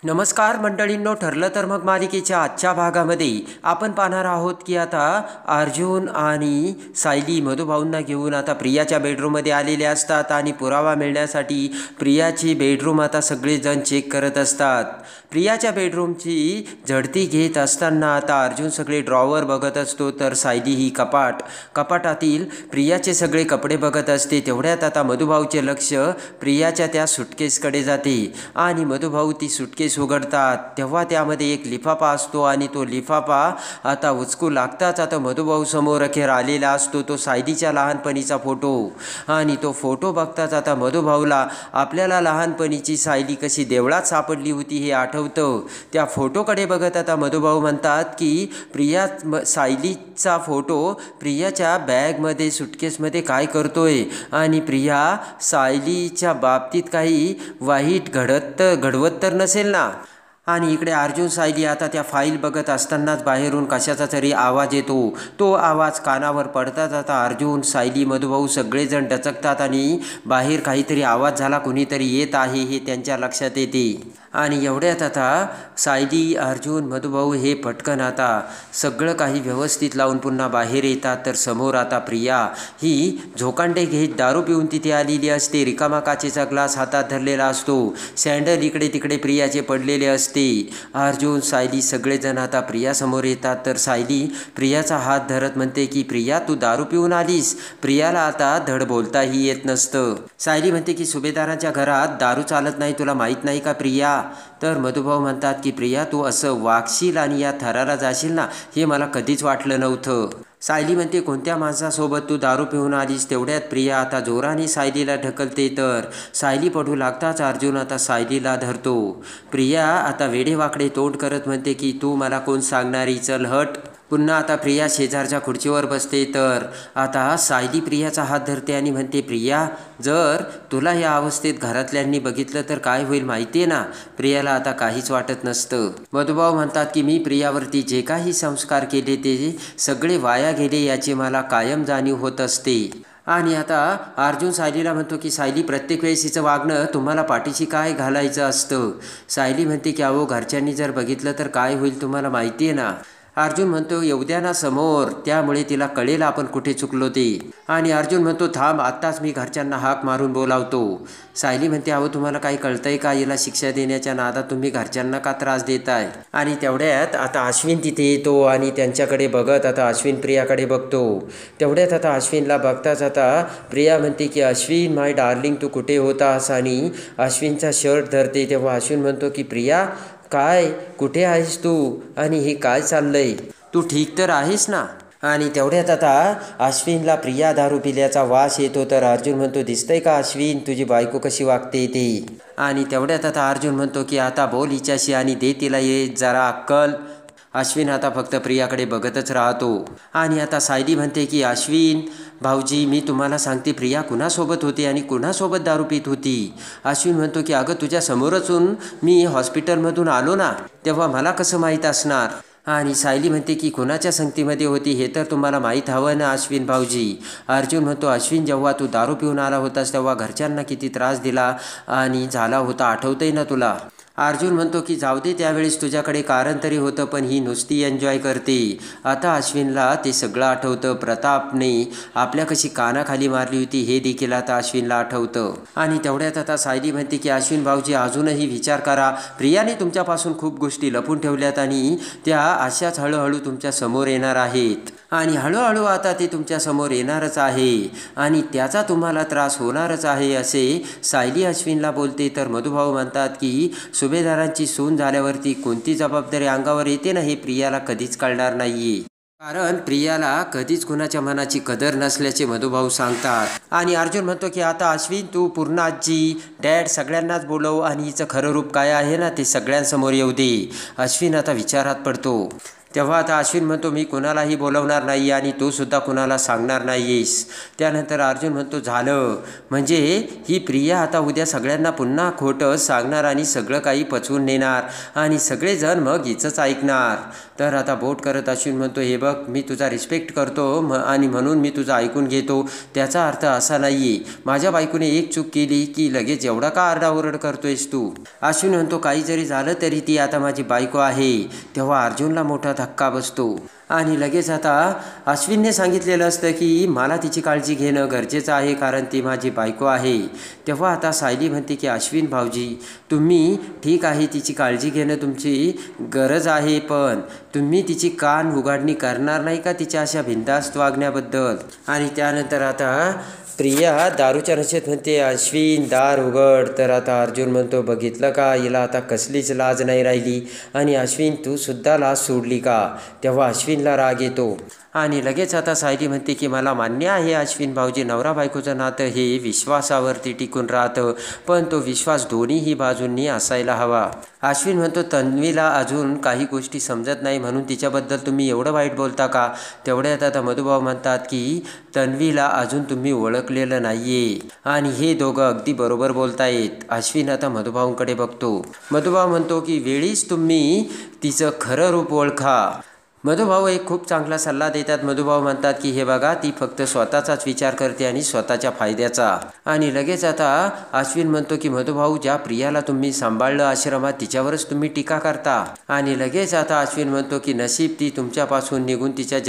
नमस्कार मंडळींनो, ठरलं तर मग मालिकेच्या आजच्या भागामध्ये आपण पाहणार आहोत की आता अर्जुन आणि सायली मधुभाऊंना घेऊन आता प्रियाच्या बेडरूममध्ये आलेले असतात आणि पुरावा मिळण्यासाठी प्रियाची बेडरूम आता सगळेजण चेक करत असतात. प्रियाच्या बेडरूमची झडती घेत असताना आता अर्जुन सगळे ड्रॉवर बघत असतो, तर सायली ही कपाटातील प्रियाचे सगळे कपडे बघत असते. तेवढ्यात आता मधुभाऊचे लक्ष प्रियाच्या त्या सुटकेसकडे जाते आणि मधुभाऊ ती सुटकेस उघडतात तेव्हा त्यामध्ये एक लिफाफा असतो आणि तो लिफाफा आता उचकू लागताच आता मधुभाऊ समोर अखेर आलेला असतो तो सायलीच्या लहानपणीचा फोटो. आणि तो फोटो बघताच आता मधुभाऊला आपल्याला लहानपणीची सायली कशी देवळात सापडली होती हे आठवतं. त्या फोटोकडे बघत आता मधुभाऊ म्हणतात की सायलीचा फोटो प्रियाच्या बॅगमध्ये सुटकेसमध्ये काय करतोय आणि प्रिया सायलीच्या बाबतीत काही वाईट घडवत तर नसेल ना. आणि इकडे अर्जुन सायली आता त्या फाईल बघत असतानाच बाहेरून कशाचा तरी आवाज येतो. तो आवाज कानावर पडताच आता अर्जुन सायली मधुभाऊ सगळेजण डचकतात आणि बाहेर काहीतरी आवाज झाला, कुणीतरी येत आहे हे त्यांच्या लक्षात येते. आणि एवढ्यात आता सायली अर्जुन मधुभाऊ हे पटकन आता सगळं काही व्यवस्थित लावून पुन्हा बाहेर येतात. तर समोर आता प्रिया ही झोकांडे घेत दारू पिऊन तिथे आलेली असते. रिकामा काचेचा ग्लास हातात धरलेला असतो. सँडल इकडे तिकडे प्रियाचे पडलेले असते. अर्जुन सायली सगळेजण आता प्रियासमोर येतात. तर सायली प्रियाचा हात धरत म्हणते की प्रिया, तू दारू पिऊन आलीस. प्रियाला आता धड बोलताही येत नसतं. सायली म्हणते की सुभेदारांच्या घरात दारू चालत नाही, तुला माहीत नाही का प्रिया. तर मधुभाऊ म्हणतात की प्रिया, तू असं वागशील आणि या थराला जाशील ना हे मला कधीच वाटलं नव्हतं. सायली म्हणते कोणत्या माणसासोबत तू दारू पिऊन आलीस. तेवढ्यात प्रिया आता जोराने सायलीला ढकलते. तर सायली पडू लागताच अर्जुन आता सायलीला धरतो. प्रिया आता वेडेवाकडे तोंड करत म्हणते की तू मला कोण सांगणारी, चल हट. पुन्हा आता प्रिया शेजारच्या खुर्चीवर बसते. तर आता सायली प्रियाचा हात धरते आणि म्हणते प्रिया, जर तुला या अवस्थेत घरातल्यांनी बघितलं तर काय होईल माहिती आहे ना. प्रियाला आता काहीच वाटत नसतं. मधुभाऊ म्हणतात की मी प्रियावरती जे काही संस्कार केले ते सगळे वाया गेले याची मला कायम जाणीव होत असते. आणि आता अर्जुन सायलीला म्हणतो की सायली, प्रत्येक वेळेस हिचं वागणं तुम्हाला पाठीशी काय घालायचं असतं. सायली म्हणते की अहो, घरच्यांनी जर बघितलं तर काय होईल तुम्हाला माहिती आहे ना. अर्जुन म्हणतो येऊ द्या ना समोर, त्यामुळे तिला कळेल आपण कुठे चुकलो ते. आणि अर्जुन म्हणतो थांब, आत्ताच मी घरच्यांना हाक मारून बोलावतो. सायली म्हणते अहो, तुम्हाला काही कळतंय का, हिला शिक्षा देण्याच्या नादात तुम्ही घरच्यांना का त्रास देताय. आणि तेवढ्यात आता अश्विन तिथे येतो आणि त्यांच्याकडे बघत आता अश्विन प्रियाकडे बघतो. तेवढ्यात आता अश्विनला बघताच आता प्रिया म्हणते की अश्विन माय डार्लिंग, तू कुठे होतास. आणि अश्विनचा शर्ट धरते. तेव्हा अश्विन म्हणतो की प्रिया, काय कुठे आहेस तू आणि हे काय चाललंय, तू ठीक तर आहेस ना. आणि तेवढ्यात आता अश्विनला प्रिया दारू पिल्याचा वास येतो. तर अर्जुन म्हणतो दिसतंय का अश्विन, तुझी बायको कशी वागते ते. आणि तेवढ्यात आता अर्जुन म्हणतो की आता बोल हिच्याशी आणि दे तिला ये जरा अक्कल. अश्विन आता फक्त प्रियाकडे बघतच राहतो. आणि आता सायली म्हणते की अश्विन भाऊजी, मी तुम्हाला सांगते प्रिया कुणासोबत होती आणि कुणासोबत दारू पित होती. अश्विन म्हणतो की अगं, तुझ्या समोरचून मी हॉस्पिटलमधून आलो ना, तेव्हा मला कसं माहीत असणार. आणि सायली म्हणते की कुणाच्या संगतीमध्ये होती हे तर तुम्हाला माहीत हवं ना अश्विन भाऊजी. अर्जुन म्हणतो अश्विन, जेव्हा तू दारू पिऊन आला होतास तेव्हा घरच्यांना किती त्रास दिला आणि झाला होता, आठवतंय ना तुला. अर्जुन म्हणतो की जाऊ दे, त्यावेळेस तुझ्याकडे कारण तरी होतं, पण ही नुसती एन्जॉय करते. आता अश्विनला ते सगळं आठवतं. प्रतापने आपल्या कशी कानाखाली मारली होती हे देखील आता अश्विनला आठवतं. आणि तेवढ्यात आता सायली म्हणते की अश्विन भाऊजी, अजूनही विचार करा. प्रियाने तुमच्यापासून खूप गोष्टी लपून ठेवल्यात आणि त्या अशाच हळूहळू तुमच्या समोर येणार आहेत. आणि हळूहळू आता ते तुमच्यासमोर येणारच आहे आणि त्याचा तुम्हाला त्रास होणारच आहे, असे सायली अश्विनला बोलते. तर मधुभाऊ म्हणतात की सुभेदारांची सून झाल्यावरती कोणती जबाबदारी अंगावर येते ना हे प्रियाला कधीच कळणार नाहीये. कारण प्रियाला कधीच कुणाच्या मनाची कदर नसल्याचे मधुभाऊ सांगतात. आणि अर्जुन म्हणतो की आता अश्विन, तू पूर्ण आजी डॅड सगळ्यांनाच बोलव आणि हिचं खरं रूप काय आहे ना ते सगळ्यांसमोर येऊ दे. अश्विन आता विचारात पडतो. तेव्हा आता अश्विन म्हणतो मी कुणालाही बोलवणार नाही आणि तू सुद्धा कुणाला सांगणार नाहीस. त्यानंतर अर्जुन म्हणतो झालं, म्हणजे ही प्रिया आता उद्या सगळ्यांना पुन्हा खोटं सांगणार आणि सगळं काही पचवून नेणार आणि सगळेजण मग हिचंच ऐकणार. तर आता बोट करत अश्विन म्हणतो हे बघ, मी तुझा रिस्पेक्ट करतो आणि म्हणून मी तुझं ऐकून घेतो. त्याचा अर्थ असा नाही आहे माझ्या बायकोने एक चूक केली की लगेच एवढा का आरडाओरड करतोयस तू. अश्विन म्हणतो काही जरी झालं तरी ती आता माझी बायको आहे. तेव्हा अर्जुनला मोठा धक्का बसतो आणि लगेच आता अश्विनने सांगितलेलं असतं की मला तिची काळजी घेणं गरजेचं आहे कारण ती माझी बायको आहे. तेव्हा आता सायली म्हणते की अश्विन भाऊजी तुम्ही ठीक आहे, तिची काळजी घेणं तुमची गरज आहे, पण तुम्ही तिची कान उघडणी करणार नाही का तिच्या अशा बिनधास्त वागण्याबद्दल. आणि त्यानंतर आता प्रिया दारूच्या नशेत म्हणते अश्विन दार उघड. तर आता अर्जुन म्हणतो बघितलं का, हिला आता कसलीच लाज नाही राहिली आणि अश्विन तू सुद्धा लाज सोडली का. तेव्हा अश्विनला राग येतो आणि लगेच आता सायली म्हणते की मला मान्य आहे अश्विन भाऊजी, नवरा बायकोचं नातं हे विश्वासावरती टिकून राहतं, पण तो विश्वास दोन्हीही बाजूंनी असायला हवा. अश्विन म्हणतो तन्वीला अजून काही गोष्टी समजत नाही म्हणून तिच्याबद्दल तुम्ही एवढं वाईट बोलता का. तेवढ्यात आता मधुभाऊ म्हणतात की तन्वीला अजून तुम्ही ओळखलेलं नाहीये आणि हे दोघं अगदी बरोबर बोलतायत. अश्विन आता मधुभाऊंकडे बघतो. मधुभाऊ म्हणतो की वेळीच तुम्ही तिचं खरं रूप ओळखा. मधुभाऊ एक खूप चांगला सल्ला देतात. मधुभाऊ म्हणतात की हे बघा, ती फक्त स्वतःचाच विचार करते आणि स्वतःच्या फायद्याचा. आणि लगेच आता अश्विन म्हणतो की मधुभाऊ ज्या प्रियाला तुम्ही सांभाळलं आश्रमात तिच्यावरच तुम्ही टीका करता. आणि लगेच आता अश्विन म्हणतो की नशीब ती तुमच्यापासून निघून तिच्या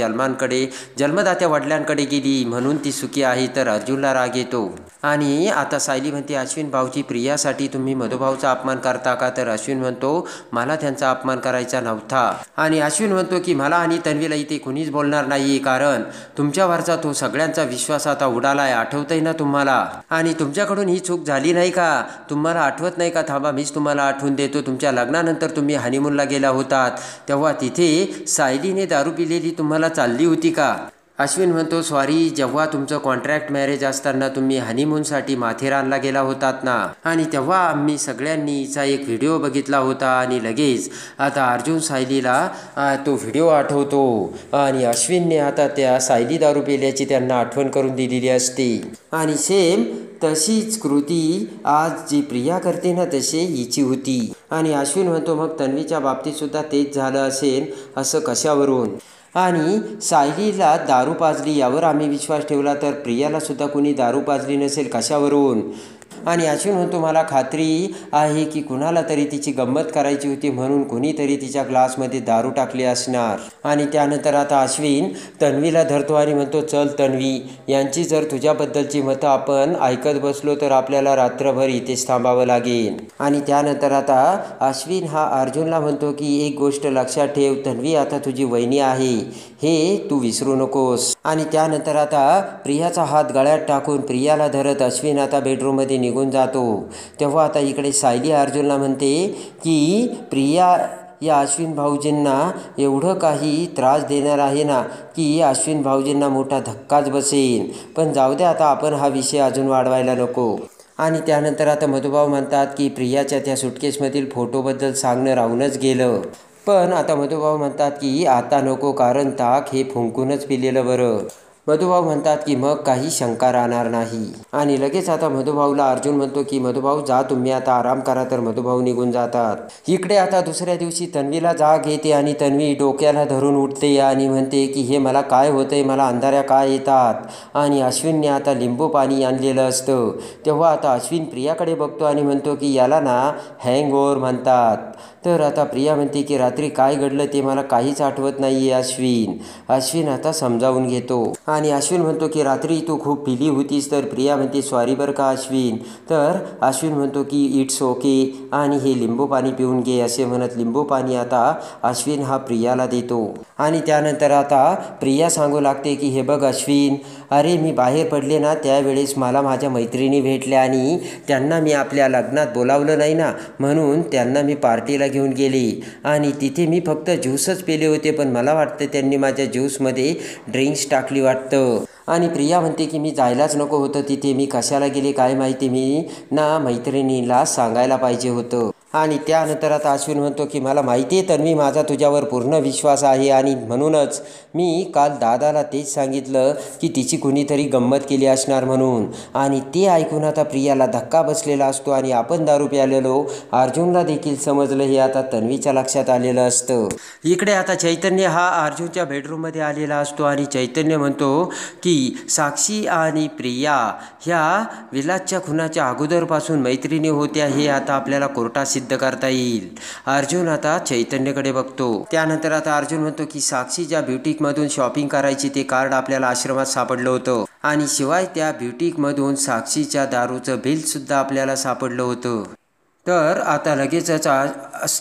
जन्मदात्या वडिलांकडे गेली म्हणून ती सुखी आहे. तर अर्जुनला राग येतो आणि आता सायली म्हणते अश्विन भाऊजी प्रियासाठी तुम्ही मधुभाऊचा अपमान करता का. तर अश्विन म्हणतो मला त्यांचा अपमान करायचा नव्हता. आणि अश्विन म्हणतो की मला आणि तन्वीला इथे कुणीच बोलणार नाही कारण तुमच्यावरचा तो सगळ्यांचा विश्वास आता उडालाय. आठवतंय ना तुम्हाला, आणि तुमच्याकडून ही चूक झाली नाही का, तुम्हाला आठवत नाही का. थांबा मीच तुम्हाला आठवून देतो. तुमच्या लग्नानंतर तुम्ही हनीमूनला गेला होतात तेव्हा तिथे सायलीने दारू पिलेली तुम्हाला चालली होती का. अश्विन म्हणतो सॉरी, जेव्हा तुमचं कॉन्ट्रॅक्ट मॅरेज असताना तुम्ही हनीमूनसाठी माथेरानला गेला होतात ना, आणि तेव्हा आम्ही सगळ्यांनी हिचा एक व्हिडिओ बघितला होता. आणि लगेच आता अर्जुन सायलीला तो व्हिडिओ आठवतो आणि अश्विनने आता त्या सायली दारू पिल्याची त्यांना आठवण करून दिलेली असते. आणि सेम तशीच कृती आज जी प्रिया करते ना तशी हिची होती. आणि अश्विन म्हणतो मग तन्वीच्या बाबतीत सुद्धा तेच झालं असेल असं कशावरून. आणि सायलीला दारू पाजली यावर आम्ही विश्वास ठेवला तर प्रियाला सुद्धा कोणी दारू पाजली नसेल कशावरून. आणि अश्विन म्हणतो मला खात्री आहे की कुणाला तरी तिची गंमत करायची होती म्हणून कोणीतरी तिच्या ग्लासमध्ये दारू टाकली असणार. आणि त्यानंतर आता अश्विन तन्वीला धरतो आणि म्हणतो चल तन्वी, यांची जर तुझ्याबद्दलची मतं आपण ऐकत बसलो तर आपल्याला रात्रभर इथेच थांबावं लागेल. आणि त्यानंतर आता अश्विन हा अर्जुनला म्हणतो की एक गोष्ट लक्षात ठेव, तन्वी आता तुझी वहिनी आहे हे तू विसरू नकोस. आणि त्यानंतर आता प्रियाचा हात गळ्यात टाकून प्रियाला धरत अश्विन आता बेडरूममध्ये निघून जातो. तेव्हा आता इकडे सायली अर्जुनला म्हणते की प्रिया या अश्विन भाऊजींना एवढं काही त्रास देणार आहे ना की अश्विन भाऊजींना मोठा धक्काच बसेल. पण जाऊ दे आता, आपण हा विषय अजून वाढवायला नको. आणि त्यानंतर आता मधुभाऊ म्हणतात की प्रियाच्या त्या सुटकेसमधील फोटोबद्दल सांगणं राहूनच गेलं. पण आता मधुभाऊ म्हणतात की आता नको कारण ताक हे फुंकूनच पिलेलं बरं. मधुभाऊ म्हणतात की मग काही शंका राहणार नाही. आणि लगेच आता मधुभाऊला अर्जुन म्हणतो की मधुभाऊ जा तुम्ही आता आराम करा. तर मधुभाऊ निघून जातात. इकडे आता दुसऱ्या दिवशी तन्वीला जाग येते आणि तन्वी डोक्याला धरून उठते आणि म्हणते की हे मला काय होतंय, मला अंधाऱ्या काय येतात. आणि अश्विनने आता लिंबू पाणी आणलेलं असतं. तेव्हा आता अश्विन प्रियाकडे बघतो आणि म्हणतो की याला ना हँगओव्हर म्हणतात. तर आता प्रिया म्हणते की रात्री काय घडलं ते मला काहीच आठवत नाही आहे अश्विन आता समजावून घेतो. आणि अश्विन म्हणतो की रात्री तू खूप पिली होतीस. तर प्रिया म्हणते सॉरी बरं का अश्विन. तर अश्विन म्हणतो की इट्स ओके आणि हे लिंबू पाणी पिऊन घे असे म्हणत लिंबू पाणी आता अश्विन हा प्रियाला देतो. आणि त्यानंतर आता प्रिया सांगू लागते की हे बघ अश्विन, अरे मी बाहेर पडले ना त्यावेळेस मला माझ्या मैत्रिणी भेटल्या आणि त्यांना मी आपल्या लग्नात बोलावलं नाही ना म्हणून त्यांना मी पार्टीला घेऊन गेले आणि तिथे मी फक्त ज्यूसच पिले होते, पण मला वाटतं त्यांनी माझ्या ज्यूसमध्ये ड्रिंक्स टाकली वाटतं. आणि प्रिया म्हणते की मी जायलाच नको होतं तिथे, मी कशाला गेले काय माहिती, मी ना मैत्रिणीला सांगायला पाहिजे होतं. आणि त्यानंतर आता अश्विन म्हणतो की मला माहिती आहे तन्वी, माझा तुझ्यावर पूर्ण विश्वास आहे आणि म्हणूनच मी काल दादाला तेच सांगितलं की तिची कुणीतरी गंमत केली असणार म्हणून. आणि ते ऐकून आता प्रियाला धक्का बसलेला असतो आणि आपण दारू प्यालेलो अर्जुनला देखील समजलं हे आता तन्वीच्या लक्षात आलेलं असतं. इकडे आता चैतन्य हा अर्जुनच्या बेडरूममध्ये आलेला असतो आणि चैतन्य म्हणतो की साक्षी आणि प्रिया ह्या विलासच्या खुनाच्या अगोदरपासून मैत्रिणी होत्या हे आता आपल्याला कोर्टात सिद्ध करता येईल. अर्जुन आता चैतन्यकडे बघतो. त्यानंतर आता अर्जुन म्हणतो की साक्षी ज्या ब्युटिकमधून शॉपिंग करायची ते कार्ड आपल्याला आश्रमात सापडलं होतं आणि शिवाय त्या ब्युटिकमधून साक्षीच्या दारूचं बिलसुद्धा आपल्याला सापडलं होतं. तर आता लगेचच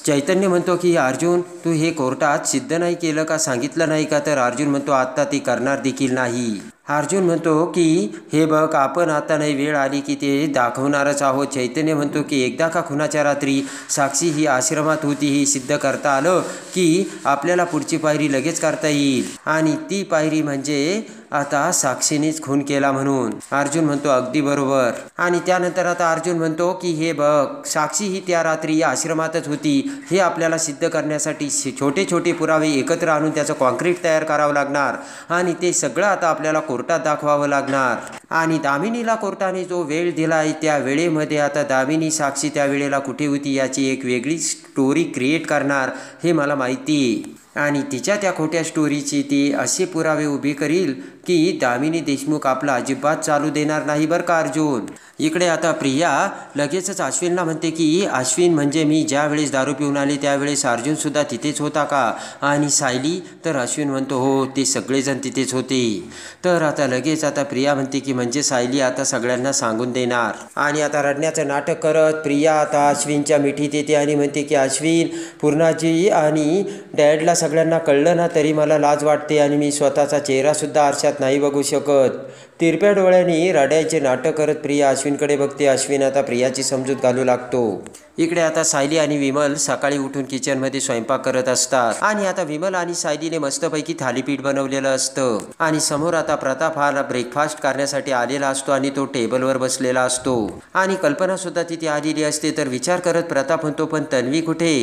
चैतन्य म्हणतो की अर्जुन तू हे कोर्टात सिद्ध नाही केलं का, सांगितलं नाही का? तर अर्जुन म्हणतो आत्ता ते करणार देखील नाही. अर्जुन म्हणतो की हे बघ, आपण आता नाही, वेळ आली की ते दाखवणारच आहोत. चैतन्य म्हणतो की एकदा का खुनाच्या रात्री साक्षी ही आश्रमात होती हे सिद्ध करता आलं की आपल्याला पुढची पायरी लगेच करता येईल आणि ती पायरी म्हणजे आता साक्षीनेच खून केला म्हणून. अर्जुन म्हणतो अगदी बरोबर. आणि त्यानंतर आता अर्जुन म्हणतो की हे बघ, साक्षी ही त्या रात्री या आश्रमातच होती हे आपल्याला सिद्ध करण्यासाठी छोटे छोटे पुरावे एकत्र आणून त्याचं कॉन्क्रीट तयार करावं लागणार आणि ते सगळं आता आपल्याला कोर्टात दाखवावं लागणार. आणि दामिनीला कोर्टाने जो वेळ दिला आहे त्या वेळेमध्ये आता दामिनी साक्षी त्या वेळेला कुठे होती याची एक वेगळी स्टोरी क्रिएट करणार हे मला माहिती आहे. आणि तिच्या त्या खोट्या स्टोरीची ती असे पुरावे उभे करील की दामिनी देशमुख आपला अजिबात चालू देणार नाही बरं का अर्जुन. इकडे आता प्रिया लगेचच अश्विनला म्हणते की अश्विन, म्हणजे मी ज्या वेळेस दारू पिऊन आले त्यावेळेस अर्जुनसुद्धा तिथेच होता का? आणि सायली? तर अश्विन म्हणतो हो, ते सगळेजण तिथेच होते. तर आता लगेच आता प्रिया म्हणते की म्हणजे सायली आता सगळ्यांना सांगून देणार. आणि आता रडण्याचं नाटक करत प्रिया आता अश्विनच्या मिठीत येते आणि म्हणते की अश्विन, पूर्णाजी आणि डॅडला सगळ्यांना कळलं ना तरी मला लाज वाटते आणि मी स्वतःचा चेहरासुद्धा आरशात नाही बघू शकत. तिरप्या डोळ्यांनी रडायचे नाटक करत प्रिया अश्विनकडे बघते. अश्विन आता प्रियाची समजूत घालू लागतो. इकडे आता सायली आणि विमल सकाळी उठून किचनमध्ये स्वयंपाक करत असतात आणि आता विमल आणि सायलीने मस्तपैकी थालीपीठ बनवलेलं असतं आणि समोर आता प्रताप हा ब्रेकफास्ट करण्यासाठी आलेला असतो आणि तो टेबलवर बसलेला असतो आणि कल्पना सुद्धा तिथे आलेली असते. तर विचार करत प्रताप म्हणतो पण तन्वी कुठे?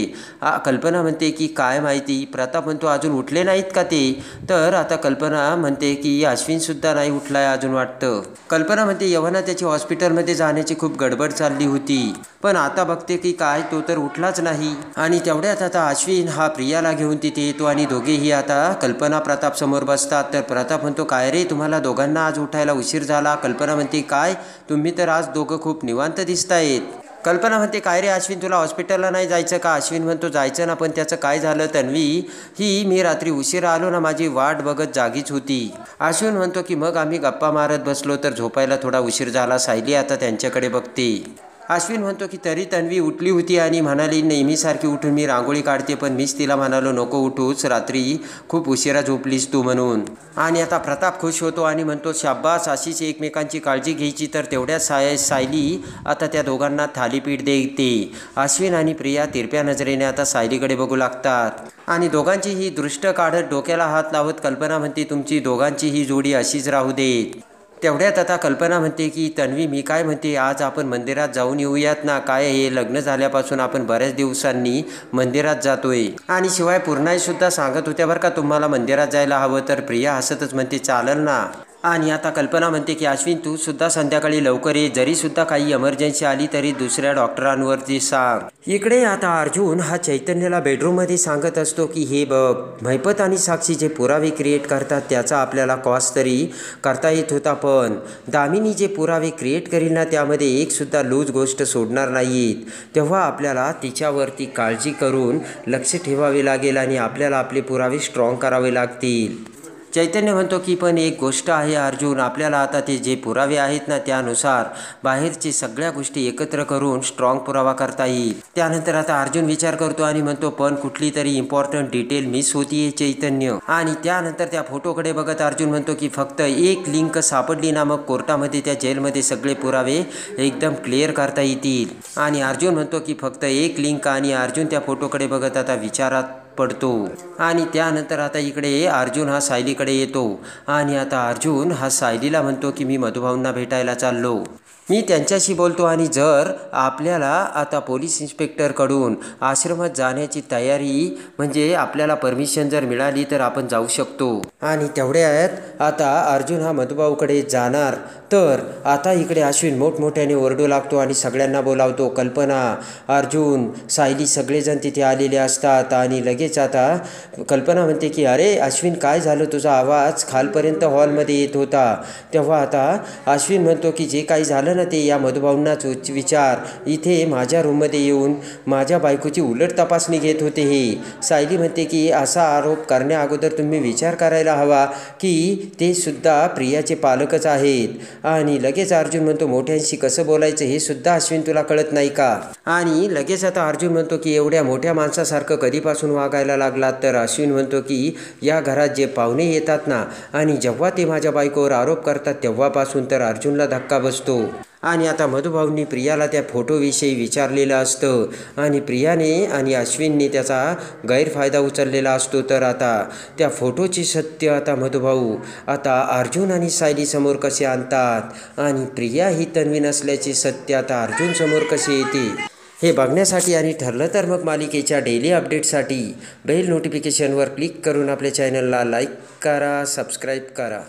कल्पना म्हणते की काय माहिती. प्रताप म्हणतो अजून उठले नाहीत का ते? तर आता कल्पना म्हणते की अश्विन सुद्धा नाही उठलाय अजून वाटतं. कल्पना म्हणते यवना त्याची हॉस्पिटलमध्ये जाण्याची खूप गडबड चालली होती पण आता बघते की काय तो तर उठलाच नाही. आणि तेवढ्यात आता अश्विन हा प्रियाला घेऊन तिथे येतो आणि दोघेही आता कल्पना प्रताप समोर बसतात. तर प्रताप म्हणतो काय रे, तुम्हाला दोघांना आज उठायला उशीर झाला? कल्पना म्हणते काय, तुम्ही तर आज दोघं खूप निवांत दिसतायत. कल्पना म्हणते काय रे अश्विन, तुला हॉस्पिटलला नाही जायचं का? अश्विन म्हणतो जायचं ना, पण त्याचं काय झालं तन्वी? ही मी रात्री उशिरा आलो ना, माझी वाट बघत जागीच होती. अश्विन म्हणतो की मग आम्ही गप्पा मारत बसलो तर झोपायला थोडा उशीर झाला. सायली आता त्यांच्याकडे बघते. अश्विन म्हणतो की तरी तन्वी उठली होती आणि म्हणाली नेहमीसारखी उठून मी रांगोळी काढते, पण मीच तिला म्हणालो नको उठूच, रात्री खूप उशिरा झोपलीस तू म्हणून. आणि आता प्रताप खुश होतो आणि म्हणतो शाब्बास, अशीच एकमेकांची काळजी घ्यायची. तर तेवढ्या सायली आता त्या दोघांना थालीपीठ देते. अश्विन आणि प्रिया तिरप्या नजरेने आता सायलीकडे बघू लागतात आणि दोघांची ही दृष्ट काढत डोक्याला हात लावत कल्पना म्हणते तुमची दोघांची ही जोडी अशीच राहू देत. तेवढ्यात आता कल्पना म्हणते की तन्वी, मी काय म्हणते, आज आपण मंदिरात जाऊन येऊयात ना? काय हे लग्न झाल्यापासून आपण बऱ्याच दिवसांनी मंदिरात जातोय आणि शिवाय पूर्णाई सुद्धा सांगत होत्या बरं का तुम्हाला मंदिरात जायला हवं. तर प्रिया हसतच म्हणते चालेल ना. आणि आता कल्पना म्हणते की अश्विन तू सुद्धा संध्याकाळी लवकर ये, जरी सुद्धा काही इमर्जन्सी आली तरी दुसऱ्या डॉक्टरांवरती सांग. इकडे आता अर्जुन हा चैतन्याला बेडरूममध्ये सांगत असतो की हे बघ, महिपत आणि साक्षी जे पुरावे क्रिएट करतात त्याचा आपल्याला कॉस्ट तरी करता येत होता, पण दामिनी जे पुरावे क्रिएट करील ना त्यामध्ये एक सुद्धा लूज गोष्ट सोडणार नाहीत. तेव्हा आपल्याला तिच्यावरती काळजी करून लक्ष ठेवावे लागेल आणि आपल्याला आपले पुरावे स्ट्रॉंग करावे लागतील. चैतन्य म्हणतो की पण एक गोष्ट आहे अर्जुन, आपल्याला आता ते जे पुरावे आहेत ना त्यानुसार बाहेरचे सगळ्या गोष्टी एकत्र करून स्ट्रॉंग पुरावा करता येईल. त्यानंतर आता अर्जुन विचार करतो आणि म्हणतो पण कुठली तरी इम्पॉर्टंट डिटेल मिस होतीये चैतन्य. आणि त्यानंतर त्या फोटोकडे बघत अर्जुन म्हणतो की फक्त एक लिंक सापडली ना मग कोर्टामध्ये त्या जेलमध्ये सगळे पुरावे एकदम क्लिअर करता येतील. आणि अर्जुन म्हणतो की फक्त एक लिंक. आणि अर्जुन त्या फोटोकडे बघत आता विचारात पडतो. आणि त्यानंतर आता इकडे अर्जुन हा सायलीकडे येतो आणि आता अर्जुन हा सायलीला म्हणतो की मी मधुभाऊंना भेटायला चाललो. मी त्यांच्याशी बोलतो आणि जर आपल्याला आता पोलीस इन्स्पेक्टरकडून आश्रमात जाण्याची तयारी म्हणजे आपल्याला परमिशन जर मिळाली तर आपण जाऊ शकतो. आणि तेवढ्यात आता अर्जुन हा मधुभाऊकडे जाणार तर आता इकडे अश्विन मोठमोठ्याने ओरडू लागतो आणि सगळ्यांना बोलावतो. कल्पना, अर्जुन, सायली सगळेजण तिथे आलेले असतात आणि लगेच आता कल्पना म्हणते की अरे अश्विन काय झालं, तुझा आवाज खालपर्यंत हॉलमध्ये येत होता. तेव्हा आता अश्विन म्हणतो की जे काही झालं ना ते या मधुभाऊंनाच विचार, इथे माझ्या रूममध्ये येऊन माझ्या बायकोची उलट तपासणी घेत होते हे. सायली म्हणते की असा आरोप करण्या अगोदर तुम्ही विचार करायला हवा की ते सुद्धा प्रियाचे पालकच आहेत. आणि लगेच अर्जुन म्हणतो मोठ्यांशी कसं बोलायचं हे सुद्धा अश्विन तुला कळत नाही का. आणि लगेच आता अर्जुन म्हणतो की एवढ्या मोठ्या माणसासारखं कधीपासून वागायला लागलात. तर अश्विन म्हणतो की या घरात जे पाहुणे येतात ना आणि जेव्हा ते माझ्या बायकोवर आरोप करतात तेव्हापासून तर अर्जुनला धक्का बसतो. आणि आता मधुभाऊंनी प्रियाला त्या फोटोविषयी विचारलेलं असतं आणि प्रियाने आणि अश्विनने त्याचा गैरफायदा उचललेला असतो. तर आता त्या फोटोची सत्य आता मधुभाऊ आता अर्जुन आणि सायलीसमोर कसे आणतात आणि प्रिया ही तन्वी नसल्याचे सत्य आता अर्जुनसमोर कसे येते हे बघण्यासाठी आणि ठरलं तर मग मालिकेच्या डेली अपडेटसाठी बेल नोटिफिकेशनवर क्लिक करून आपल्या चॅनलला लाईक करा, सबस्क्राईब करा.